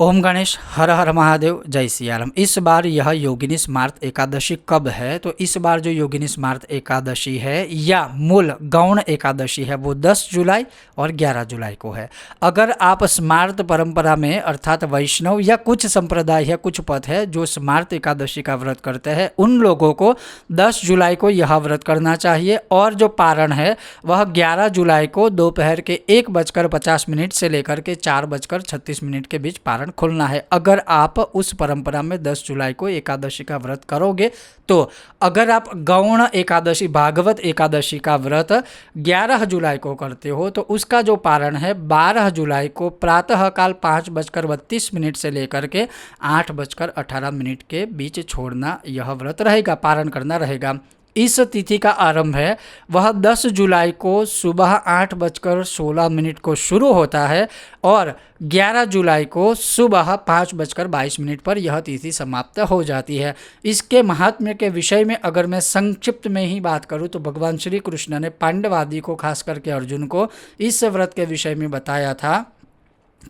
ओम गणेश हर हर महादेव जय सियाराम। इस बार यह योगिनी स्मार्त एकादशी कब है? तो इस बार जो योगिनी स्मार्त एकादशी है या मूल गौण एकादशी है वो 10 जुलाई और 11 जुलाई को है। अगर आप स्मार्त परंपरा में अर्थात वैष्णव या कुछ संप्रदाय या कुछ पथ है जो स्मार्त एकादशी का व्रत करते हैं उन लोगों को 10 जुलाई को यह व्रत करना चाहिए और जो पारण है वह 11 जुलाई को दोपहर के 1:50 से लेकर के 4:36 के बीच पारण खुलना है। अगर आप उस परंपरा में 10 जुलाई को एकादशी का व्रत करोगे तो अगर आप गौण एकादशी भागवत एकादशी का व्रत 11 जुलाई को करते हो तो उसका जो पारण है 12 जुलाई को प्रातः काल 5:32 से लेकर के 8:18 के बीच छोड़ना यह व्रत रहेगा, पारण करना रहेगा। इस तिथि का आरंभ है वह 10 जुलाई को सुबह 8:16 को शुरू होता है और 11 जुलाई को सुबह 5:22 पर यह तिथि समाप्त हो जाती है। इसके महात्म्य के विषय में अगर मैं संक्षिप्त में ही बात करूं तो भगवान श्री कृष्ण ने पांडव आदि को खास करके अर्जुन को इस व्रत के विषय में बताया था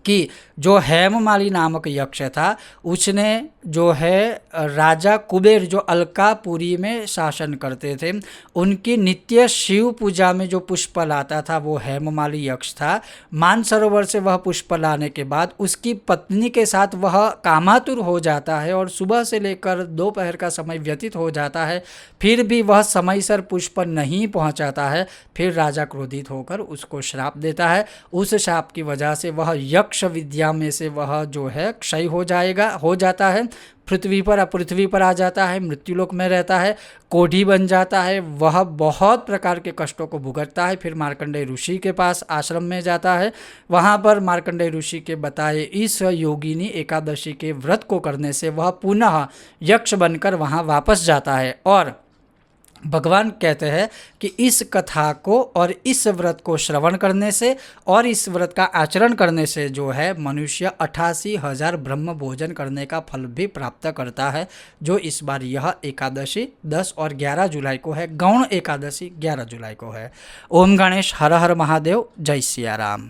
कि जो हेममाली नामक यक्ष था उसने जो है राजा कुबेर जो अलकापुरी में शासन करते थे उनकी नित्य शिव पूजा में जो पुष्प लाता था वो हेममाली यक्ष था। मानसरोवर से वह पुष्प लाने के बाद उसकी पत्नी के साथ वह कामातुर हो जाता है और सुबह से लेकर दोपहर का समय व्यतीत हो जाता है, फिर भी वह समयसर पुष्प नहीं पहुंचाता है। फिर राजा क्रोधित होकर उसको श्राप देता है। उस श्राप की वजह से वह यक्ष विद्या में से वह जो है क्षय हो जाता है, पृथ्वी पर आ जाता है, मृत्युलोक में रहता है, कोढ़ी बन जाता है, वह बहुत प्रकार के कष्टों को भुगतता है। फिर मार्कंडेय ऋषि के पास आश्रम में जाता है। वहाँ पर मार्कंडेय ऋषि के बताए इस योगिनी एकादशी के व्रत को करने से वह पुनः यक्ष बनकर वहाँ वापस जाता है और भगवान कहते हैं कि इस कथा को और इस व्रत को श्रवण करने से और इस व्रत का आचरण करने से जो है मनुष्य 88,000 ब्रह्म भोजन करने का फल भी प्राप्त करता है। जो इस बार यह एकादशी 10 और 11 जुलाई को है, गौण एकादशी 11 जुलाई को है। ओम गणेश हर हर महादेव जय सियाराम।